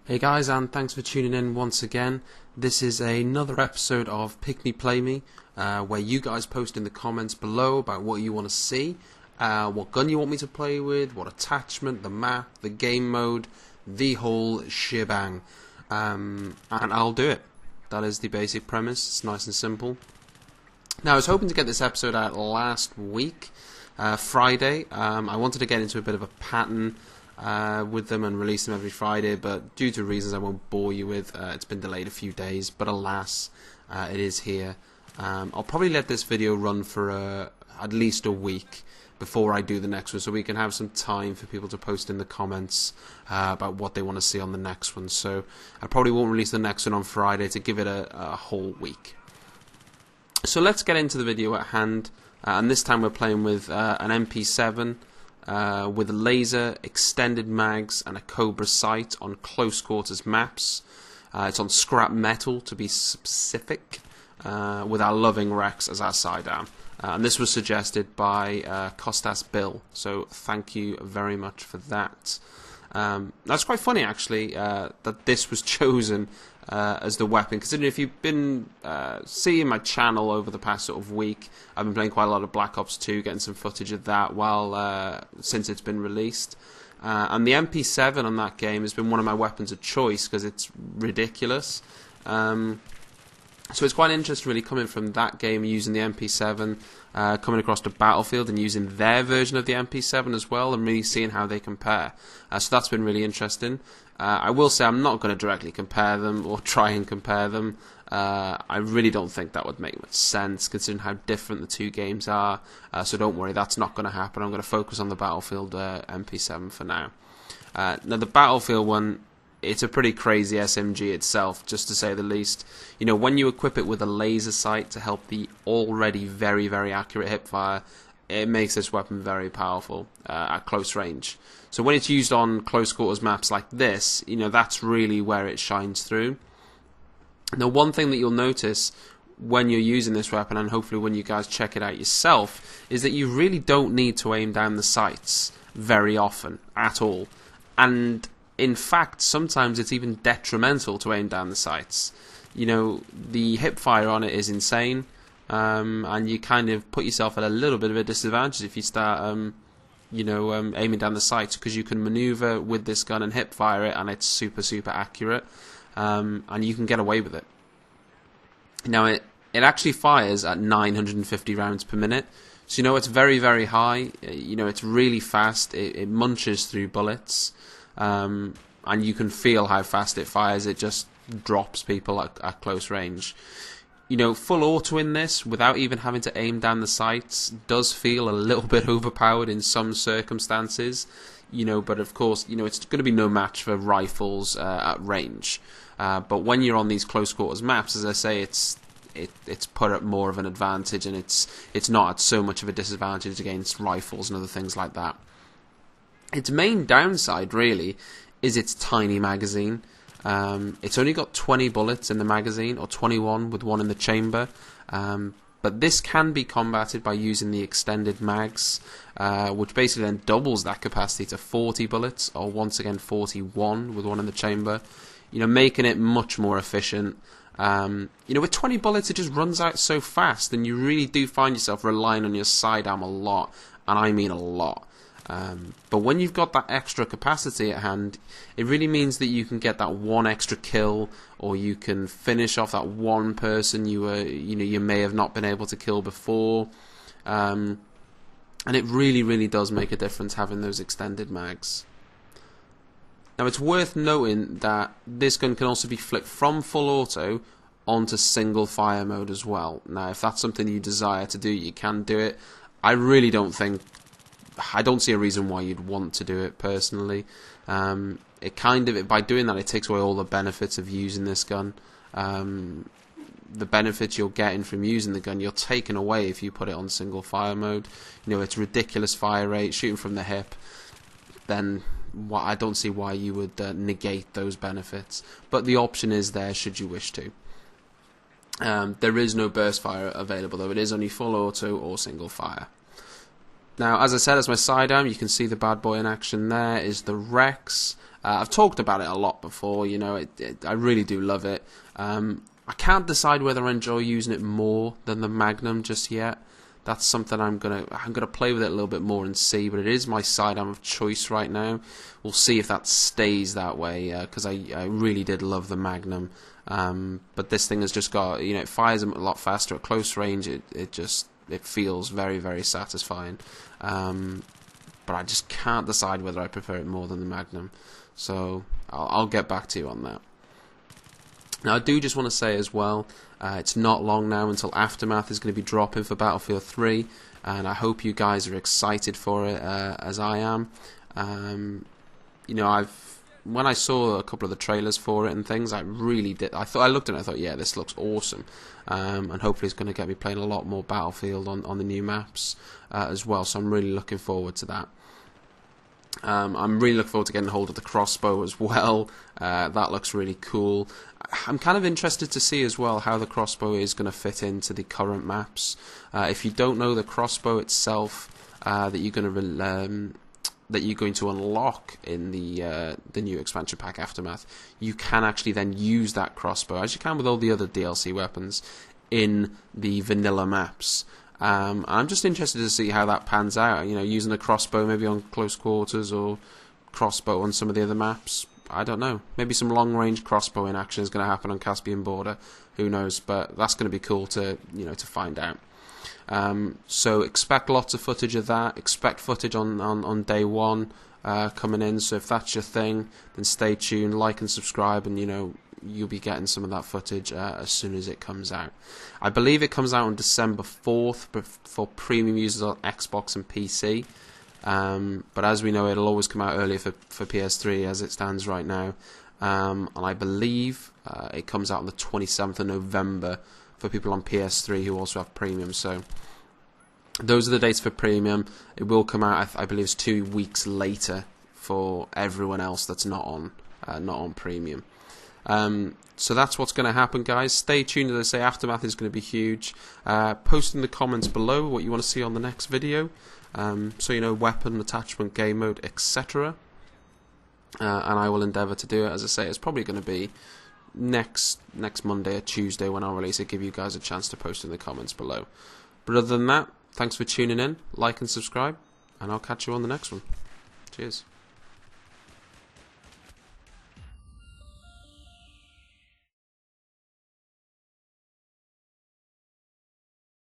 Hey guys, and thanks for tuning in once again. This is another episode of Pick Me Play Me, where you guys post in the comments below about what you want to see, what gun you want me to play with, what attachment, the map, the game mode, the whole shebang, and I'll do it. That is the basic premise. It's nice and simple. Now, I was hoping to get this episode out last week, Friday. I wanted to get into a bit of a pattern with them and release them every Friday, but due to reasons I won't bore you with, it's been delayed a few days, but alas, it is here. I'll probably let this video run for at least a week before I do the next one, so we can have some time for people to post in the comments about what they want to see on the next one. So I probably won't release the next one on Friday to give it a whole week. So let's get into the video at hand, and this time we're playing with an MP7 with a laser, extended mags, and a Cobra sight on close quarters maps. It's on Scrapmetal to be specific, with our loving Rex as our sidearm. And this was suggested by Costas Bill, so thank you very much for that. That's quite funny actually, that this was chosen as the weapon, considering if you've been seeing my channel over the past sort of week, I've been playing quite a lot of Black Ops 2, getting some footage of that since it's been released. And the MP7 on that game has been one of my weapons of choice because it's ridiculous. So it's quite interesting really coming from that game using the MP7, coming across to Battlefield and using their version of the MP7 as well, and really seeing how they compare. So that's been really interesting. I will say I'm not going to directly compare them or try and compare them. I really don't think that would make much sense considering how different the two games are. So don't worry, that's not going to happen. I'm going to focus on the Battlefield MP7 for now. Now the Battlefield one, it's a pretty crazy SMG itself, just to say the least. You know, when you equip it with a laser sight to help the already very, very accurate hipfire, it makes this weapon very powerful at close range. So when it's used on close quarters maps like this, you know, that's really where it shines through. Now, one thing that you'll notice when you're using this weapon, and hopefully when you guys check it out yourself, is that you really don't need to aim down the sights very often at all. And in fact, sometimes it's even detrimental to aim down the sights. You know, the hipfire on it is insane, and you kind of put yourself at a little bit of a disadvantage if you start, aiming down the sights, because you can maneuver with this gun and hipfire it, and it's super, super accurate, and you can get away with it. Now, it actually fires at 950 rounds per minute, so you know it's very, very high. You know, it's really fast. It munches through bullets. And you can feel how fast it fires. It just drops people at close range. You know, full auto in this, without even having to aim down the sights, does feel a little bit overpowered in some circumstances. You know, but of course, you know, it's going to be no match for rifles at range. But when you're on these close quarters maps, as I say, it's put at more of an advantage, and it's not at so much of a disadvantage against rifles and other things like that. Its main downside, really, is its tiny magazine. It's only got 20 bullets in the magazine, or 21 with one in the chamber. But this can be combated by using the extended mags, which basically then doubles that capacity to 40 bullets, or once again 41 with one in the chamber. You know, making it much more efficient. You know, with 20 bullets, it just runs out so fast, and you really do find yourself relying on your sidearm a lot, and I mean a lot. But when you've got that extra capacity at hand, it really means that you can get that one extra kill, or you can finish off that one person you may have not been able to kill before, and it really, really does make a difference having those extended mags. Now, it's worth noting that this gun can also be flipped from full auto onto single fire mode as well. Now, if that's something you desire to do, you can do it. I don't see a reason why you'd want to do it personally. By doing that, it takes away all the benefits of using this gun. The benefits you're getting from using the gun, you're taking away if you put it on single fire mode. You know, it's ridiculous fire rate, shooting from the hip. Then I don't see why you would negate those benefits. But the option is there should you wish to. There is no burst fire available, though. It is only full auto or single fire. Now, as I said, as my sidearm, you can see the bad boy in action. There is the Rex. I've talked about it a lot before. You know, I really do love it. I can't decide whether I enjoy using it more than the Magnum just yet. That's something I'm gonna play with it a little bit more and see. But it is my sidearm of choice right now. We'll see if that stays that way, because I really did love the Magnum. But this thing has just got, you know, it fires a lot faster at close range. It feels very, very satisfying. But I just can't decide whether I prefer it more than the Magnum. So I'll get back to you on that. Now, I do just want to say as well, it's not long now until Aftermath is going to be dropping for Battlefield 3, and I hope you guys are excited for it as I am. You know, when I saw a couple of the trailers for it and things, I really did. I looked at it and I thought, yeah, this looks awesome, and hopefully it's going to get me playing a lot more Battlefield on the new maps as well. So I'm really looking forward to that. I'm really looking forward to getting hold of the crossbow as well. That looks really cool. I'm kind of interested to see as well how the crossbow is going to fit into the current maps. If you don't know, the crossbow itself that you're going to unlock in the new expansion pack Aftermath, you can actually then use that crossbow, as you can with all the other DLC weapons, in the vanilla maps. I'm just interested to see how that pans out. You know, using a crossbow maybe on close quarters, or crossbow on some of the other maps. I don't know. Maybe some long-range crossbow in action is going to happen on Caspian Border. Who knows? But that's going to be cool to find out. So expect lots of footage of that. Expect footage on day one coming in. So if that's your thing, then stay tuned, like and subscribe, and you'll be getting some of that footage as soon as it comes out. I believe it comes out on December 4th for premium users on Xbox and PC. But as we know, it'll always come out earlier for PS3 as it stands right now. And I believe it comes out on the 27th of November for people on PS3 who also have premium. So those are the dates for premium. It will come out, I believe, it's 2 weeks later for everyone else that's not on premium. So that's what's going to happen, guys. Stay tuned. As I say, Aftermath is going to be huge. Post in the comments below what you want to see on the next video. So weapon, attachment, game mode, etc. And I will endeavour to do it. As I say, it's probably going to be next Monday or Tuesday when I'll release it. Give you guys a chance to post in the comments below. But other than that, thanks for tuning in. Like and subscribe, and I'll catch you on the next one. Cheers.